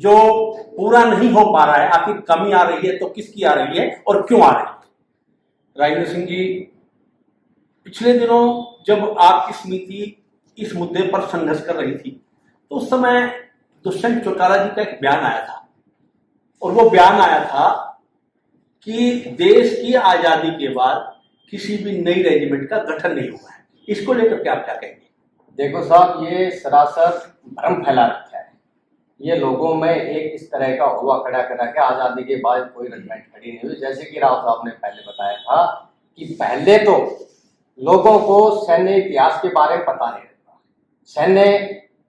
जो पूरा नहीं हो पा रहा है, आखिर कमी आ रही है तो किसकी आ रही है और क्यों आ रही है? राजेंद्र सिंह जी, पिछले दिनों जब आपकी समिति इस मुद्दे पर संघर्ष कर रही थी तो उस समय दुष्यंत चौटाला जी का एक बयान आया था, और वो बयान आया था कि देश की आजादी के बाद किसी भी नई रेजिमेंट का गठन नहीं हुआ है। इसको लेकर के आप क्या कहेंगे? देखो साहब, ये सरासर भ्रम फैला रखा है। ये लोगों में एक इस तरह का हुआ खड़ा करा के आजादी के बाद कोई रेजिमेंट खड़ी नहीं हुई। जैसे कि राव साहब ने पहले बताया था कि पहले तो लोगों को सैन्य इतिहास के बारे में पता नहीं रहता।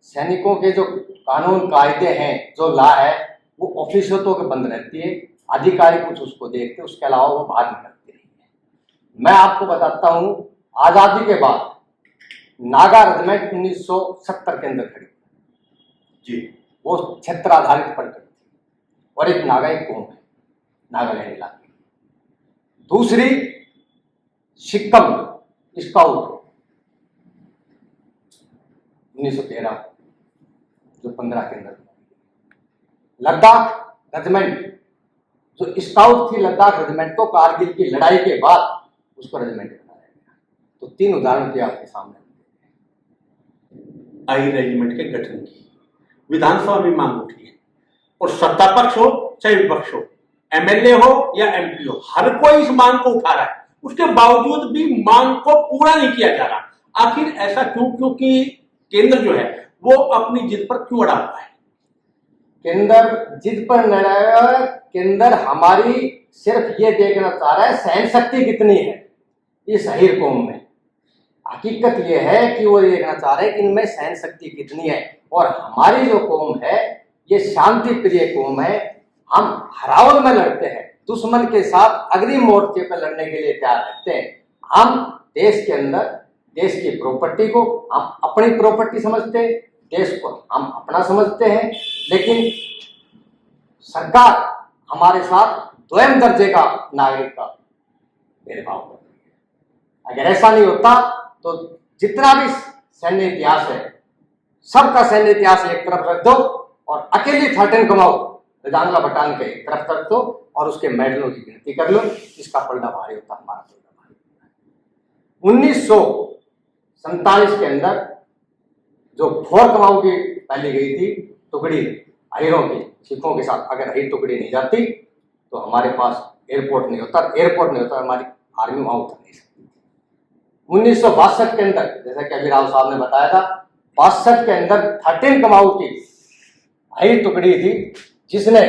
सैनिकों के जो कानून कायदे हैं, जो लॉ है, वो ऑफिसरों के बंद रहती है, अधिकारी कुछ उसको देखते, उसके अलावा वो बाहर निकलते नहीं है। मैं आपको बताता हूँ, आजादी के बाद नागा रेजिमेंट 1970 के अंदर खड़ी जी, वो क्षेत्र आधारित पलटन थी, और एक नागा एक कौम है, नागालैंड इलाके। दूसरी सिक्किम स्काउट 1913 जो 15 के अंदर। लद्दाख रेजिमेंट जो स्काउट थी, लद्दाख रेजिमेंट को कारगिल की लड़ाई के बाद उसको रेजिमेंट बनाया गया। तो 3 उदाहरण किया आपके सामने। आई रेजिमेंट के गठन की विधानसभा में मांग उठी है, और सत्ता पक्ष हो चाहे विपक्ष हो, एमएलए हो या एमपी हो, हर कोई इस मांग को उठा रहा है। उसके बावजूद भी मांग को पूरा नहीं किया जा रहा। आखिर ऐसा क्यों? क्योंकि केंद्र जो है वो अपनी जिद पर क्यों अड़ा हुआ है? केंद्र जिद पर न रहा। केंद्र हमारी सिर्फ ये देखना चाह रहा है सहन शक्ति कितनी है इस अहीर कौम में। हकीकत ये है कि वो देखना चाह रहे हैं कि इनमें सहन शक्ति कितनी है। और हमारी जो कौम है ये शांति प्रिय कौम है। हम हरावल में लड़ते हैं, दुश्मन के साथ अग्रिम मोर्चे पर लड़ने के लिए तैयार रहते हैं। हम देश के अंदर देश की प्रॉपर्टी को हम अपनी प्रॉपर्टी समझते हैं, देश को हम अपना समझते हैं, लेकिन सरकार हमारे साथ द्वयम दर्जे का नागरिक का भेदभाव करती है। अगर ऐसा नहीं होता तो जितना भी सैन्य इतिहास है, सबका सैन्य इतिहास एक तरफ रख दो और अकेली 13 कमाओ रजांगला बटान के एक तरफ रख दो और उसके मेडलों की गिनती कर लो, इसका पलड़ा भारी होता, हमारा पलड़ा भारी होता है। 1947 के अंदर जो 4 कमाऊ की पहली गई थी टुकड़ी अहीरों की, सिखों के साथ, अगर अहीर टुकड़ी नहीं जाती तो हमारे पास एयरपोर्ट नहीं होता, हमारी आर्मी वहां उतर नहीं सकती। 1962 के अंदर, जैसा कि अभी राव साहब ने बताया था, 62 के अंदर 13 कमाऊ की अहीर टुकड़ी थी जिसने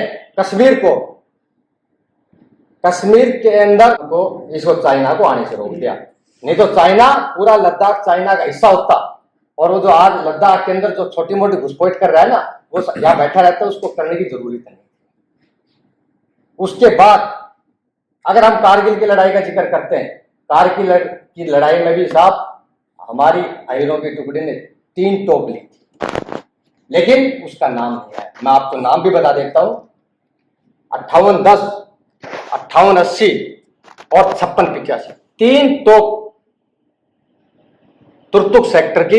कश्मीर के अंदर को इसको चाइना को आने से रोक दिया। नहीं तो चाइना पूरा लद्दाख चाइना का हिस्सा होता, और वो जो आज लद्दाख के अंदर जो छोटी मोटी घुसपैठ कर रहा है ना, वो यहाँ बैठा रहता है, उसको करने की जरूरत नहीं। उसके बाद अगर हम कारगिल की लड़ाई का जिक्र करते हैं, कारगिल की लड़ाई में भी साहब हमारी अहीरों की टुकड़ी ने 3 तोप ली थी, लेकिन उसका नाम नहीं है। मैं आपको नाम भी बता देता हूं, 5810, 5880 और 5685 3 तोप तुर्तुक सेक्टर की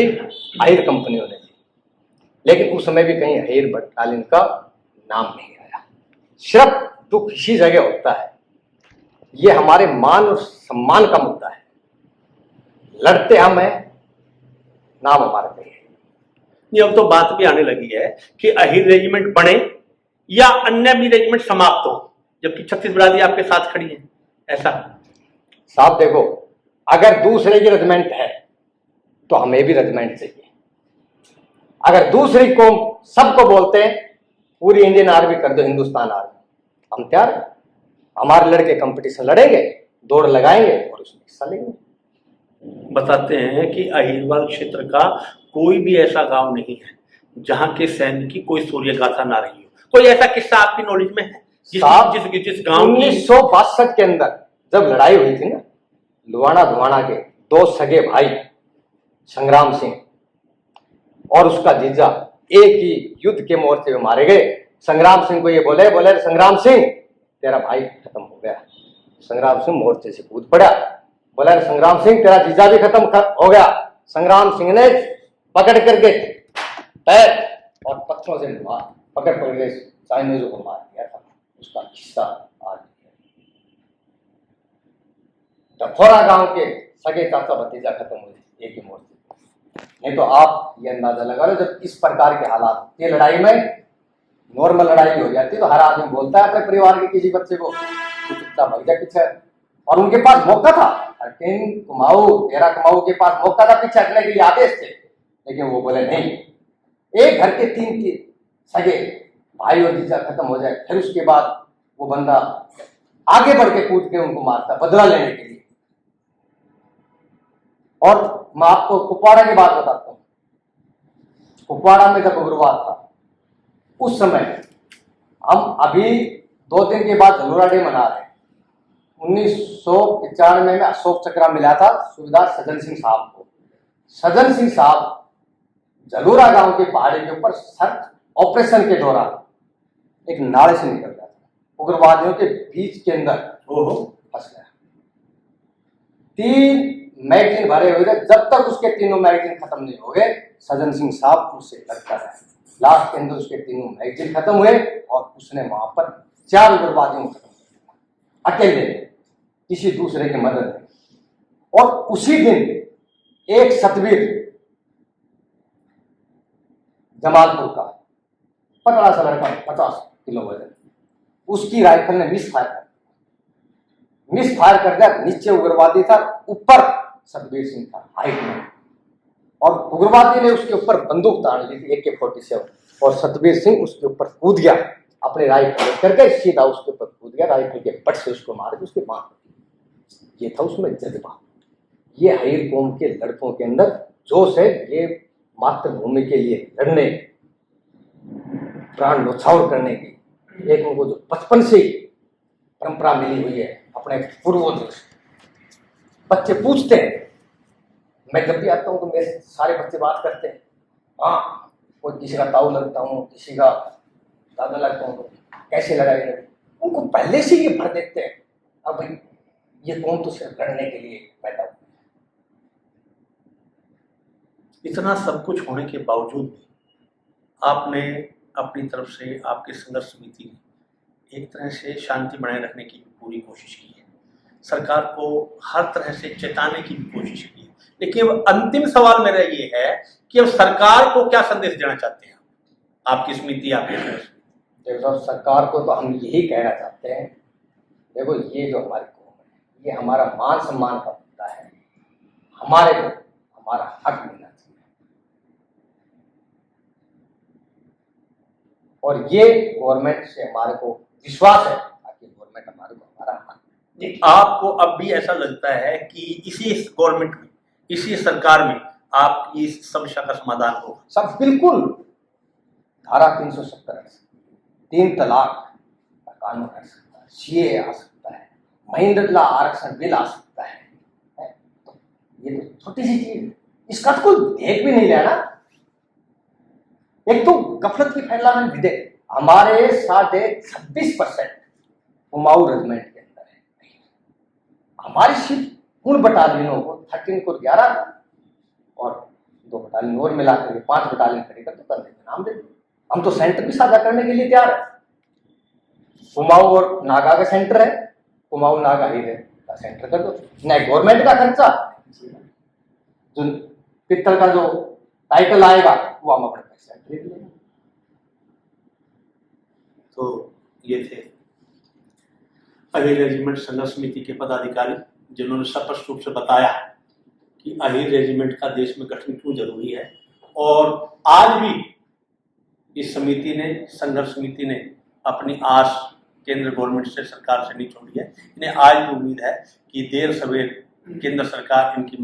अहीर कंपनियों ने दी, लेकिन उस समय भी कहीं अहीर बटालियन का नाम नहीं आया। सिर्फ दुख इसी जगह होता है, ये हमारे मान और सम्मान का मुद्दा है। लड़ते हम हैं, नाम हमारा नहीं है। ये अब तो बात भी आने लगी है कि अहीर रेजिमेंट बने या अन्य भी रेजिमेंट समाप्त हो, जबकि 36 बिरादरी आपके साथ खड़ी है। ऐसा साहब देखो, अगर दूसरे की रेजिमेंट है तो हमें भी रेजिमेंट चाहिए। अगर दूसरी कौम सबको बोलते हैं पूरी इंडियन आर्मी कर दो, हिंदुस्तान आर्मी, हम तैयार हैं। हमारे लड़के कंपटीशन लड़ेंगे, दौड़ लगाएंगे और उसमें हिस्सा लेंगे। बताते हैं कि अहीरवाल क्षेत्र का कोई भी ऐसा गांव नहीं है जहां के सैन्य की कोई सूर्य गाथा ना रही हो। कोई ऐसा किस्सा आपकी नॉलेज में है जिस गांव 1962 के अंदर जब लड़ाई हुई थी ना, लुवाना धुवाना के 2 सगे भाई संग्राम सिंह और उसका जीजा एक ही युद्ध के मोर्चे में मारे गए। संग्राम सिंह को ये बोले संग्राम सिंह तेरा भाई खत्म हो गया। संग्राम सिंह मोर्चे से कूद पड़ा, बोला संग्राम सिंह तेरा जीजा भी खत्म हो गया। संग्राम सिंह ने पकड़ करके पैर और पत्थरों से मार पकड़ के चाइनीजों को मार दिया था, उसका किस्सा आज भी है। डफोरा गांव के सगे चाचा भतीजा खत्म हुए एक ही मोर्चे पे। नहीं तो आप ये अंदाजा लगा लो, जब इस प्रकार के हालात, ये लड़ाई में नॉर्मल लड़ाई हो जाती तो हर आदमी बोलता है अपने परिवार के किसी बच्चे को चुपचाप भाग जा पीछे, और उनके पास मौका था। लेकिन डेरा कुमाऊं के पास मौका था पीछे हटने के लिए, आदेश थे, लेकिन वो बोले नहीं, एक घर के तीन सगे भाई और जीजा खत्म हो जाए, फिर उसके बाद वो बंदा आगे बढ़ के कूद के उनको मारता बदला लेने के लिए। और मैं आपको कुपवाड़ा की बात बताता हूँ। कुपवाड़ा में जब उग्रवाद था उस समय, हम अभी 2 दिन के बाद झलूरा डे मना रहे हैं। 1995 में अशोक चक्र मिला था सूबेदार सज्जन सिंह साहब को। सज्जन सिंह साहब झलूरा गांव के पहाड़ी के ऊपर सर्च ऑपरेशन के दौरान एक नाले से निकल गया था, उग्रवादियों के बीच के अंदर फंस गया। 3 मैगजीन भरे हुए थे, जब तक उसके तीनों मैगजीन खत्म नहीं हो गए सज्जन सिंह साहब उससे लड़ता रहा। लास्ट के अंदर उसके तीनों मैगजीन खत्म हुए और उसने वहां पर 4 उग्रवादियों को खत्म किया अकेले, किसी दूसरे की मदद नहीं। और उसी दिन एक सतवीर जमालपुर का पतला सा लड़का, 50 किलो वजन, उसकी राइफल ने मिस फायर कर दिया। नीचे उग्रवादी था, ऊपर सतवीर सिंह था हाइट में, और उग्रवादी ने उसके ऊपर बंदूक तान ली थी AK-47, और सतवीर सिंह उसके ऊपर कूद गया अपने राइफल लेकर के, सीधा उसके ऊपर कूद गया, राइफल के बट से उसको मार के उसके बांध। ये था उसमें जज्बा। ये हईर कौम के लड़कों के अंदर जोश है, ये मातृभूमि के लिए लड़ने, प्राण न्यौछावर करने की एक उनको जो बचपन से ही परंपरा मिली हुई है अपने पूर्वजों से। बच्चे पूछते हैं, मैं जब भी आता हूँ तो मेरे सारे बच्चे बात करते हैं, हाँ कोई किसी का ताऊ लगता हूँ, किसी का दादा लगता हूँ, कैसे लड़ाई लड़ी। उनको पहले से ये भर देते हैं, अब भाई ये कौन तो सिर्फ लड़ने के लिए पैदा हुआ। इतना सब कुछ होने के बावजूद भी आपने अपनी तरफ से, आपकी संघर्ष समिति ने एक तरह से शांति बनाए रखने की पूरी कोशिश की है, सरकार को हर तरह से चेताने की भी कोशिश की है। लेकिन अब अंतिम सवाल मेरा ये है कि अब सरकार को क्या संदेश देना चाहते हैं आपकी समिति, आपके देखो, सरकार को तो हम यही कहना चाहते हैं, देखो ये जो हमारी कौम है, ये हमारा मान सम्मान का मुद्दा है, हमारे को हमारा हक मिलना चाहिए। और ये गवर्नमेंट से हमारे को विश्वास है कि गवर्नमेंट हमारे को हमारा हक। आपको अब भी ऐसा लगता है कि इसी गवर्नमेंट में, इसी सरकार में आपकी इस समस्या का समाधान हो? सब बिल्कुल। धारा 370 है, 3 तलाक का कानून आ सकता है, CA आ सकता है, महिंद्रा आरक्षण बिल आ सकता है। तो ये तो छोटी सी चीज, इसका तो कोई देख भी नहीं रहा ना। एक तो गफलत की फैलावन विधेयक हमारे 26% कुमाऊं रेजिमेंट के अंदर है। हमारी सिर्फ उन बटालियनों को 13 को 11 और 2 बटालियन और मिलाकर के 5 बटालियन खड़ी कर तो करने का नाम दे दो। हम तो सेंटर भी साझा करने के लिए तैयार है। कुमाऊं और नागा का सेंटर है, कुमाऊं नागा हीरे का सेंटर कर दो, न गवर्नमेंट का खर्चा, जो पित्तल का जो टाइटल आएगा वो हम अपने पैसे खरीद लेंगे। तो ये थे अहिर रेजिमेंट संघर्ष समिति के पदाधिकारी, जिन्होंने स्पष्ट रूप से बताया कि अहिर रेजिमेंट का देश में गठन क्यों जरूरी है। और आज भी इस समिति ने, संघर्ष समिति ने अपनी आस केंद्र गवर्नमेंट से, सरकार से नहीं छोड़ी है। इन्हें आज भी उम्मीद है कि देर सवेर केंद्र सरकार इनकी